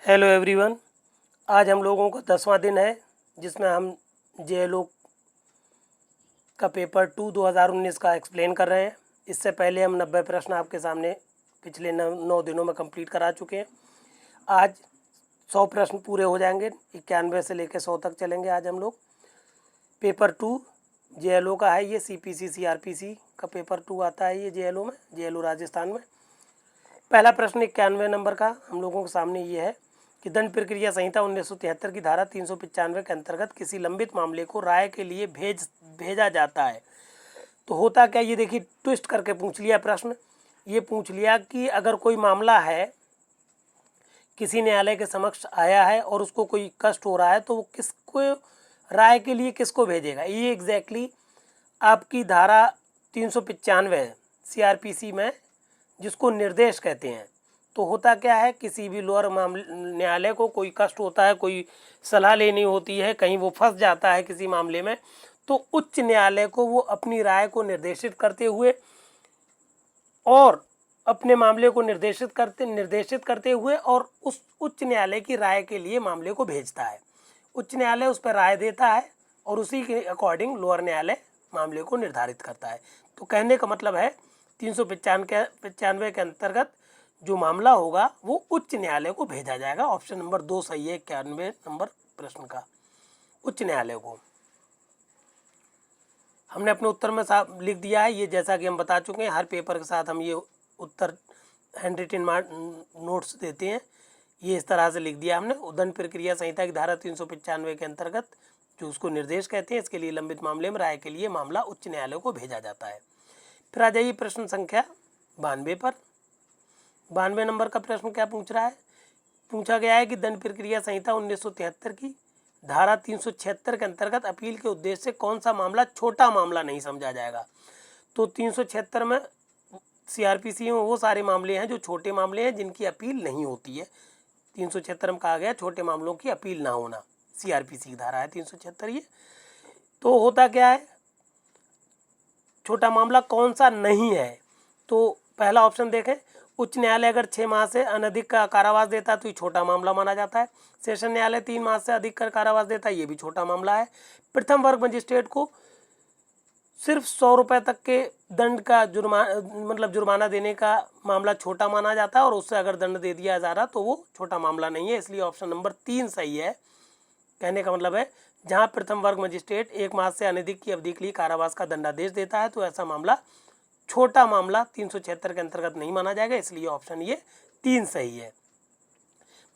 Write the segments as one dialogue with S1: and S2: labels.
S1: Hello everyone. आज हम लोगों का 10वां दिन है जिसमें हम जेएलओ का पेपर 2 2019 का एक्सप्लेन कर रहे हैं। इससे पहले हम 90 प्रश्न आपके सामने पिछले 9 दिनों में कंप्लीट करा चुके हैं। आज 100 प्रश्न पूरे हो जाएंगे, 91 से लेकर 100 तक चलेंगे। आज हम लोग पेपर 2 जेएलओ का है। ये सीपीसी सीआरपीसी का पेपर 2 आता है ये जेएलओ में, जेएलओ राजस्थान में। पहला प्रश्न 91 नंबर का हम लोगों के सामने ये है कि दंड प्रक्रिया संहिता 1973 की धारा 395 के अंतर्गत किसी लंबित मामले को राय के लिए भेजा जाता है तो होता क्या। ये देखिए, ट्विस्ट करके पूछ लिया प्रश्न। ये पूछ लिया कि अगर कोई मामला है, किसी न्यायालय के समक्ष आया है और उसको कोई कष्ट हो रहा है तो वो किसको राय के लिए किसको भेजेगा। ये एग्जैक्टली आपकी धारा 395 सीआरपीसी में, जिसको निर्देश कहते हैं। तो होता क्या है, किसी भी लोअर मामले न्यायालय को कोई कष्ट होता है, कोई सलाह लेनी होती है, कहीं वो फंस जाता है किसी मामले में, तो उच्च न्यायालय को वो अपनी राय को निर्देशित करते हुए और अपने मामले को निर्देशित करते हुए और उस उच्च न्यायालय की राय के लिए मामले को भेजता है। उच्च न्यायालय उस पर राय देता है और उसी के अकॉर्डिंग लोअर न्यायालय मामले को निर्धारित करता है। तो कहने का मतलब है 395 के अंतर्गत जो मामला होगा वो उच्च न्यायालय को भेजा जाएगा। ऑप्शन नंबर 2 सही है 91 नंबर प्रश्न का, उच्च न्यायालय को। हमने अपने उत्तर में साफ लिख दिया है ये, जैसा कि हम बता चुके हैं। हर पेपर के साथ हम ये उत्तर हैंड रिटन नोट्स देते हैं। ये इस तरह से लिख दिया हमने। दंड प्रक्रिया संहिता की धारा 395 के अंतर्गत जो उसको निर्देश कहते हैं, इसके लिए लंबित मामले में राय के लिए मामला उच्च न्यायालय को भेजा जाता है। फिर आ जाइए प्रश्न संख्या 92 पर। 92 नंबर का प्रश्न क्या पूछ रहा है, पूछा गया है कि दंड प्रक्रिया संहिता 1973 की धारा 376 के अंतर्गत अपील के उद्देश्य से कौन सा मामला छोटा मामला नहीं समझा जाएगा। तो 376 में सीआरपीसी में वो सारे मामले हैं जो छोटे मामले हैं, जिनकी अपील नहीं होती है। 376 में कहा गया छोटे मामलों की अपील ना होना, सीआरपीसी की धारा है 376 ये। तो होता क्या है, छोटा मामला कौन सा नहीं है। तो पहला ऑप्शन देखें, उच्च न्यायालय अगर 6 माह से अनधिक का कारावास देता है तो ये छोटा मामला माना जाता है। सेशन न्यायालय 3 माह से अधिक का कारावास देता है, ये भी छोटा मामला है। प्रथम वर्ग मजिस्ट्रेट को सिर्फ 100 रुपये तक के दंड का जुर्माना देने का मामला छोटा माना जाता है, और उससे अगर दंड दे दिया जा रहा तो वो छोटा मामला नहीं है। इसलिए ऑप्शन नंबर 3 सही है। कहने का मतलब है, जहां प्रथम वर्ग मजिस्ट्रेट 1 माह से अनधिक की अवधि के लिए कारावास का दंडादेश देता है तो ऐसा मामला छोटा मामला 376 के अंतर्गत नहीं माना जाएगा। इसलिए ऑप्शन ये 3 सही है।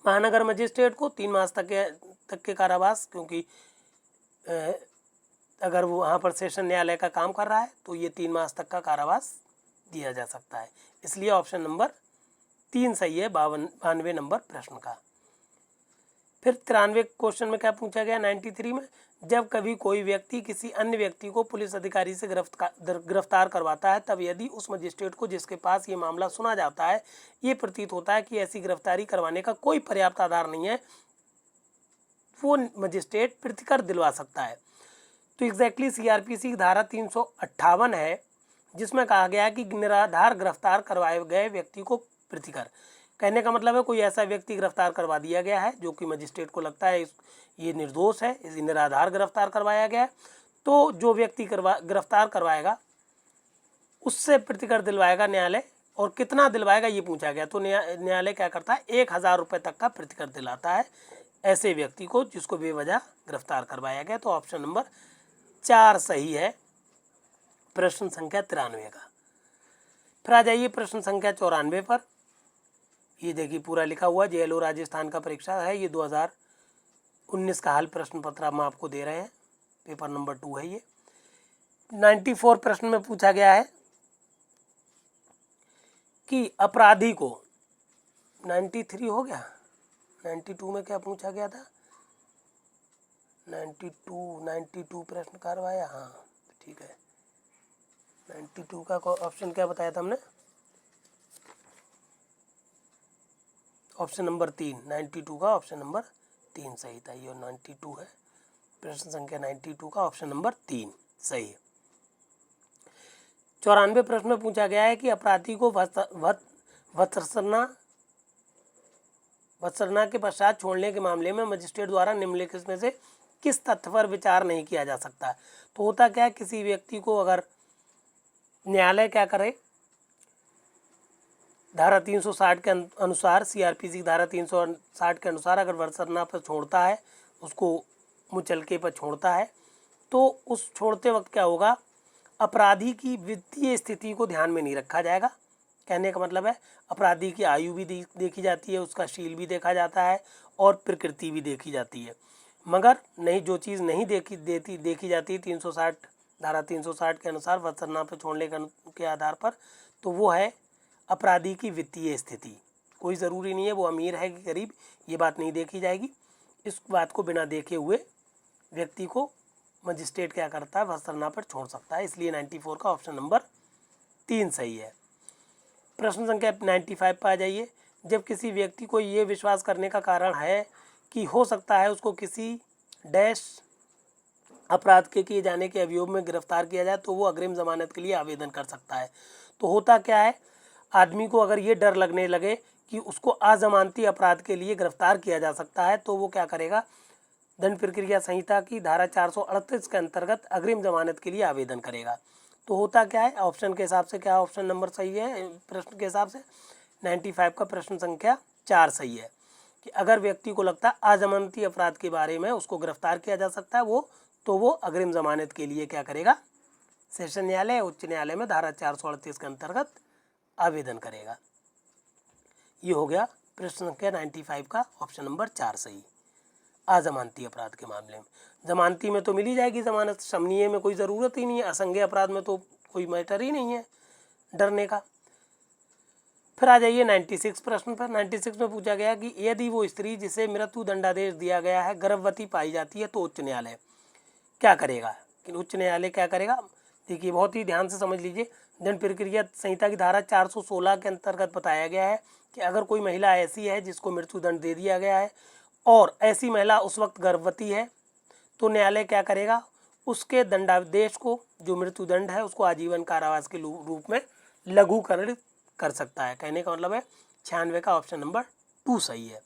S1: महानगर मजिस्ट्रेट को 3 माह तक के कारावास, क्योंकि अगर वो वहाँ पर सेशन न्यायालय का काम कर रहा है तो ये 3 माह तक का कारावास दिया जा सकता है। इसलिए ऑप्शन नंबर 3 सही है 92 नंबर प्रश्न का। फिर 93 क्वेश्चन में क्या पूछा गया 93 में, जब कभी कोई व्यक्ति किसी अन्य व्यक्ति को पुलिस अधिकारी से गिरफ्तार करवाता है, तब यदि उस मजिस्ट्रेट को जिसके पास ये मामला सुना जाता है ये प्रतीत होता है कि ऐसी गिरफ्तारी करवाने का कोई पर्याप्त आधार नहीं है, वो मजिस्ट्रेट प्रतिकर दिलवा सकता है। तो एग्जैक्टली सीआरपीसी की धारा 358 है, जिसमें कहा गया है कि निराधार गिरफ्तार करवाए गए व्यक्ति को प्रतिकर। कहने का मतलब है, कोई ऐसा व्यक्ति गिरफ्तार करवा दिया गया है जो कि मजिस्ट्रेट को लगता है ये निर्दोष है, इसे निराधार गिरफ्तार करवाया गया है, तो जो व्यक्ति गिरफ्तार करवाएगा उससे प्रतिकर दिलवाएगा न्यायालय। और कितना दिलवाएगा ये पूछा गया, तो न्यायालय क्या करता है, 1000 रुपये तक का प्रतिकर दिलाता है ऐसे व्यक्ति को जिसको बेवजह गिरफ्तार करवाया गया। तो ऑप्शन नंबर 4 सही है प्रश्न संख्या 93 का। फिर आ जाइए प्रश्न संख्या 94 पर। ये देखिए पूरा लिखा हुआ, जेएलओ राजस्थान का परीक्षा है ये 2019 का हल प्रश्न पत्र हम आपको दे रहे हैं, पेपर नंबर 2 है ये। 94 प्रश्न में पूछा गया है कि अपराधी को, 93 हो गया, 92 में क्या पूछा गया था, 92 प्रश्न करवाया, हाँ ठीक है। 92 का ऑप्शन क्या बताया था हमने, ऑप्शन नंबर 3, 92 का ऑप्शन नंबर 3 सही था। ये 92 है प्रश्न संख्या 92 का ऑप्शन नंबर 3 सही है। 94 प्रश्न में पूछा गया है कि अपराधी को भत्सना भर्त्सना के पश्चात छोड़ने के मामले में मजिस्ट्रेट द्वारा निम्नलिखित में से किस तथ्य पर विचार नहीं किया जा सकता। तो होता क्या है, किसी व्यक्ति को अगर न्यायालय क्या करे, धारा 360 के अनुसार, सीआरपीसी धारा 360 के अनुसार अगर भर्त्सना पर छोड़ता है, उसको मुचलके पर छोड़ता है, तो उस छोड़ते वक्त क्या होगा, अपराधी की वित्तीय स्थिति को ध्यान में नहीं रखा जाएगा। कहने का मतलब है अपराधी की आयु भी देखी जाती है, उसका शील भी देखा जाता है और प्रकृति भी देखी जाती है। मगर नहीं, जो चीज़ नहीं देखी जाती 360 धारा 360 के अनुसार भर्त्सना पर छोड़ने के आधार पर, तो वो है अपराधी की वित्तीय स्थिति। कोई ज़रूरी नहीं है वो अमीर है कि गरीब, ये बात नहीं देखी जाएगी। इस बात को बिना देखे हुए व्यक्ति को मजिस्ट्रेट क्या करता है, भर्त्सना पर छोड़ सकता है। इसलिए 94 का ऑप्शन नंबर 3 सही है। प्रश्न संख्या 95 पर आ जाइए। जब किसी व्यक्ति को ये विश्वास करने का कारण है कि हो सकता है उसको किसी डैश अपराध के किए जाने के अभियोग में गिरफ्तार किया जाए, तो वो अग्रिम जमानत के लिए आवेदन कर सकता है। तो होता क्या है, आदमी को अगर ये डर लगने लगे कि उसको अजमानती अपराध के लिए गिरफ्तार किया जा सकता है, तो वो क्या करेगा, दंड प्रक्रिया संहिता की धारा 438 के अंतर्गत अग्रिम जमानत के लिए आवेदन करेगा। तो होता क्या है, ऑप्शन के हिसाब से क्या ऑप्शन नंबर सही है, प्रश्न के हिसाब से 95 का प्रश्न संख्या 4 सही है कि अगर व्यक्ति को लगता है अजमानती अपराध के बारे में उसको गिरफ्तार किया जा सकता है वो अग्रिम जमानत के लिए क्या करेगा, सेशन न्यायालय, उच्च न्यायालय में धारा 438 के अंतर्गत आवेदन करेगा। ये हो गया प्रश्न संख्या 95 का ऑप्शन नंबर 4 सही। अजमानती अपराध के मामले में जमानती में तो मिल ही जाएगी जमानत, समनीय में कोई ज़रूरत ही नहीं है, असंज्ञेय अपराध में तो कोई मैटर ही नहीं है डरने का। फिर आ जाइए 96 प्रश्न पर। 96 में पूछा गया कि यदि वो स्त्री जिसे मृत्यु दंडादेश दिया गया है गर्भवती पाई जाती है तो उच्च न्यायालय क्या करेगा। कि उच्च न्यायालय क्या करेगा, देखिए बहुत ही ध्यान से समझ लीजिए। दंड प्रक्रिया संहिता की धारा 416 के अंतर्गत बताया गया है कि अगर कोई महिला ऐसी है जिसको मृत्यु दंड दे दिया गया है और ऐसी महिला उस वक्त गर्भवती है, तो न्यायालय क्या करेगा, उसके दंडादेश को, जो मृत्यु दंड है, उसको आजीवन कारावास के रूप में लघुकरण कर सकता है। कहने का मतलब है 96 का ऑप्शन नंबर 2 सही है।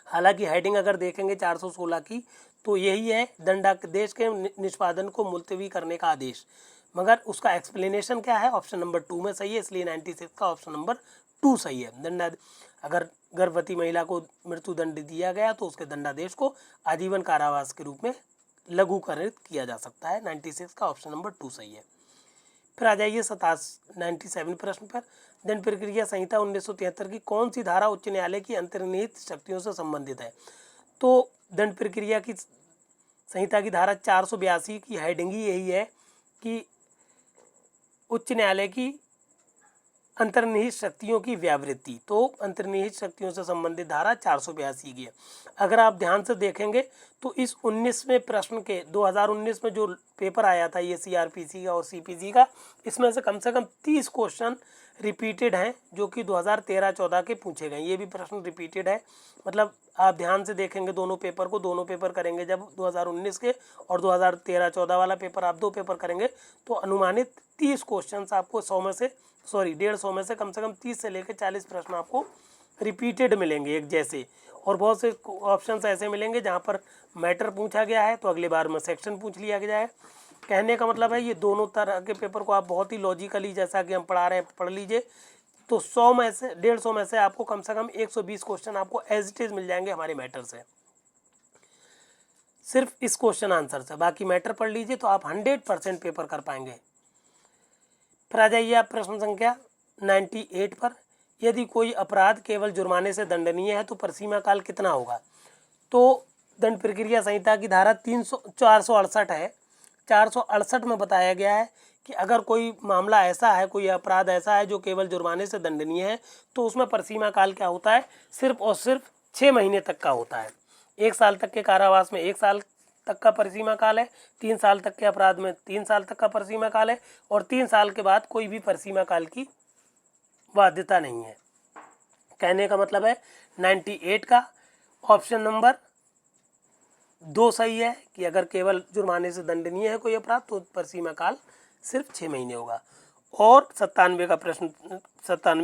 S1: हालांकि हेडिंग अगर देखेंगे 416 की तो यही है, दंडादेश के निष्पादन को मुलतवी करने का आदेश, मगर उसका एक्सप्लेनेशन क्या है, ऑप्शन नंबर 2 में सही है। इसलिए 96 का ऑप्शन नंबर 2 सही है। अगर गर्भवती महिला को मृत्यु दंड दिया गया तो उसके दंडादेश को आजीवन कारावास के रूप में लघुकरणित किया जा सकता है। 96 का ऑप्शन नंबर 2 सही है। फिर आ जाइए 97 प्रश्न पर। दंड प्रक्रिया संहिता 1973 की कौन सी धारा उच्च न्यायालय की अंतर्निहित शक्तियों से संबंधित है। तो दंड प्रक्रिया की संहिता की धारा 482 की हेडिंग ही यही है कि उच्च न्यायालय की अंतर्निहित शक्तियों की व्यावृत्ति। तो अंतर्निहित शक्तियों से संबंधित धारा 482 की है। अगर आप ध्यान से देखेंगे तो इस 19वें प्रश्न के 2019 में जो पेपर आया था ये सीआरपीसी का और सीपीसी का, इसमें से कम 30 क्वेश्चन रिपीटेड हैं जो कि 2013-14 के पूछे गए। ये भी प्रश्न रिपीटेड है, मतलब आप ध्यान से देखेंगे दोनों पेपर करेंगे जब 2019 के और 2013-14 वाला पेपर आप 2 पेपर करेंगे तो अनुमानित 30 क्वेश्चन आपको 150 में से कम 30 से लेकर 40 प्रश्न आपको रिपीटेड मिलेंगे एक जैसे। और बहुत से ऑप्शंस ऐसे मिलेंगे जहाँ पर मैटर पूछा गया है तो अगले बार में सेक्शन पूछ लिया गया है। कहने का मतलब है ये दोनों तरह के पेपर को आप बहुत ही लॉजिकली, जैसा कि हम पढ़ा रहे हैं, पढ़ लीजिए। तो 100 में से 150 में से आपको कम से कम 120 क्वेश्चन आपको एज इट इज मिल जाएंगे हमारे मैटर से, सिर्फ इस क्वेश्चन आंसर से। बाकी मैटर पढ़ लीजिए तो आप 100% पेपर कर पाएंगे। फिर आ जाइए आप प्रश्न संख्या 98 पर। यदि कोई अपराध केवल जुर्माने से दंडनीय है तो परिसीमा काल कितना होगा। तो दंड प्रक्रिया संहिता की धारा 468 है। 468 में बताया गया है कि अगर कोई मामला ऐसा है, कोई अपराध ऐसा है जो केवल जुर्माने से दंडनीय है, तो उसमें परिसीमा काल क्या होता है, सिर्फ और सिर्फ 6 महीने तक का होता है। 1 साल तक के कारावास में 1 साल तक का परिसीमा काल है, 3 साल तक के अपराध में 3 साल तक का परिसीमा काल है, और 3 साल के बाद कोई भी परिसीमा काल की बाध्यता नहीं है। कहने का मतलब है 98 का ऑप्शन नंबर 2 सही है कि अगर केवल जुर्माने से दंडनीय है कोई अपराध तो परिसीमा काल सिर्फ 6 महीने होगा। और 97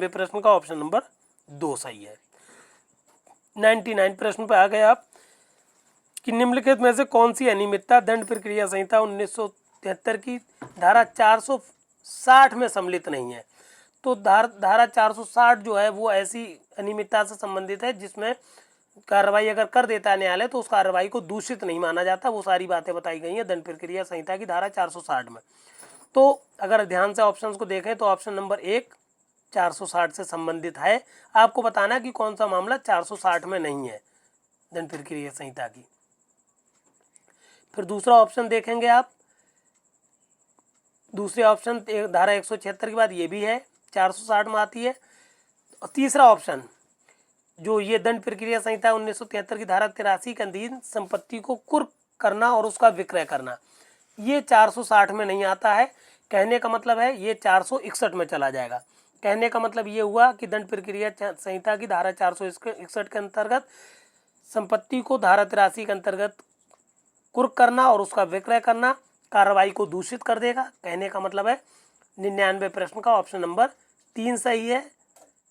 S1: प्रश्न का ऑप्शन नंबर 2 सही है। 99 प्रश्न पे आ गए आप कि निम्नलिखित में से कौन सी अनियमितता दंड प्रक्रिया संहिता 1973 की धारा 460 में सम्मिलित नहीं है। तो धारा 460 जो है वो ऐसी अनियमितता से संबंधित है जिसमें कार्रवाई अगर कर देता है न्यायालय तो उस कार्रवाई को दूषित नहीं माना जाता। वो सारी बातें बताई गई हैं दंड प्रक्रिया संहिता की धारा 460 में। तो अगर ध्यान से ऑप्शंस को देखें तो ऑप्शन नंबर 1 460 से संबंधित है। आपको बताना कि कौन सा मामला 460 में नहीं है दंड प्रक्रिया संहिता की। फिर दूसरा ऑप्शन देखेंगे आप, दूसरे ऑप्शन धारा 176 के बाद ये भी है 460 में आती है। और तीसरा ऑप्शन जो ये दंड प्रक्रिया संहिता 1973 की धारा 83 के अधीन संपत्ति को कुर्क करना और उसका विक्रय करना, ये 460 में नहीं आता है। कहने का मतलब है ये 461 में चला जाएगा। कहने का मतलब ये हुआ कि दंड प्रक्रिया संहिता की धारा 461 के अंतर्गत संपत्ति को धारा 83 के अंतर्गत कुर्क करना और उसका विक्रय करना कार्रवाई को दूषित कर देगा। कहने का मतलब है 99 प्रश्न का ऑप्शन नंबर 3 सही है,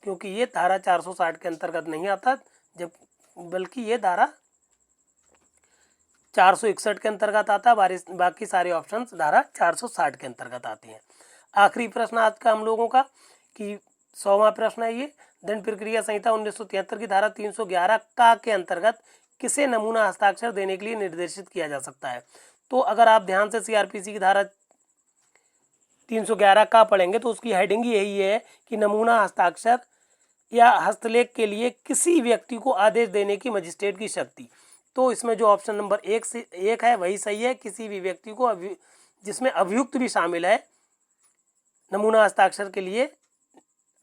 S1: क्योंकि ये धारा 460 के अंतर्गत नहीं आता, जब बल्कि ये धारा 461 के अंतर्गत आता है। बाकी सारे ऑप्शन धारा 460 के अंतर्गत आते हैं। आखिरी प्रश्न आज का हम लोगों का कि 100वां प्रश्न है ये, दंड प्रक्रिया संहिता 1973 की धारा 311 का के अंतर्गत किसे नमूना हस्ताक्षर देने के लिए निर्देशित किया जा सकता है। तो अगर आप ध्यान से सीआरपीसी की धारा 311 का पढ़ेंगे तो उसकी हेडिंग यही है कि नमूना हस्ताक्षर या हस्तलेख के लिए किसी व्यक्ति को आदेश देने की मजिस्ट्रेट की शक्ति। तो इसमें जो ऑप्शन नंबर 1 है वही सही है। किसी भी व्यक्ति को जिसमें अभियुक्त भी शामिल है नमूना हस्ताक्षर के लिए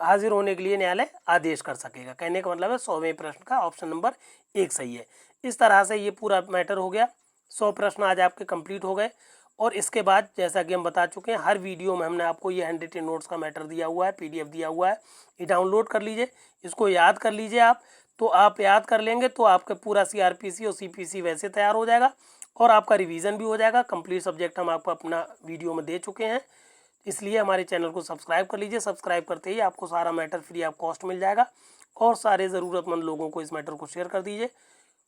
S1: हाजिर होने के लिए न्यायालय आदेश कर सकेगा। कहने का मतलब है 100वें प्रश्न का ऑप्शन नंबर 1 सही है। इस तरह से ये पूरा मैटर हो गया। 100 प्रश्न आज आपके कंप्लीट हो गए। और इसके बाद जैसा कि हम बता चुके हैं हर वीडियो में हमने आपको ये हैंड रिटन नोट्स का मैटर दिया हुआ है, पीडीएफ दिया हुआ है। ये डाउनलोड कर लीजिए, इसको याद कर लीजिए आप। तो आप याद कर लेंगे तो आपका पूरा सीआरपीसी और सीपीसी वैसे तैयार हो जाएगा और आपका रिवीजन भी हो जाएगा। कंप्लीट सब्जेक्ट हम आपको अपना वीडियो में दे चुके हैं, इसलिए हमारे चैनल को सब्सक्राइब कर लीजिए। सब्सक्राइब करते ही आपको सारा मैटर फ्री ऑफ कॉस्ट मिल जाएगा और सारे ज़रूरतमंद लोगों को इस मैटर को शेयर कर दीजिए।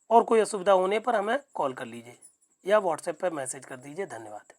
S1: और कोई असुविधा होने पर हमें कॉल कर लीजिए या व्हाट्सएप पर मैसेज कर दीजिए। धन्यवाद।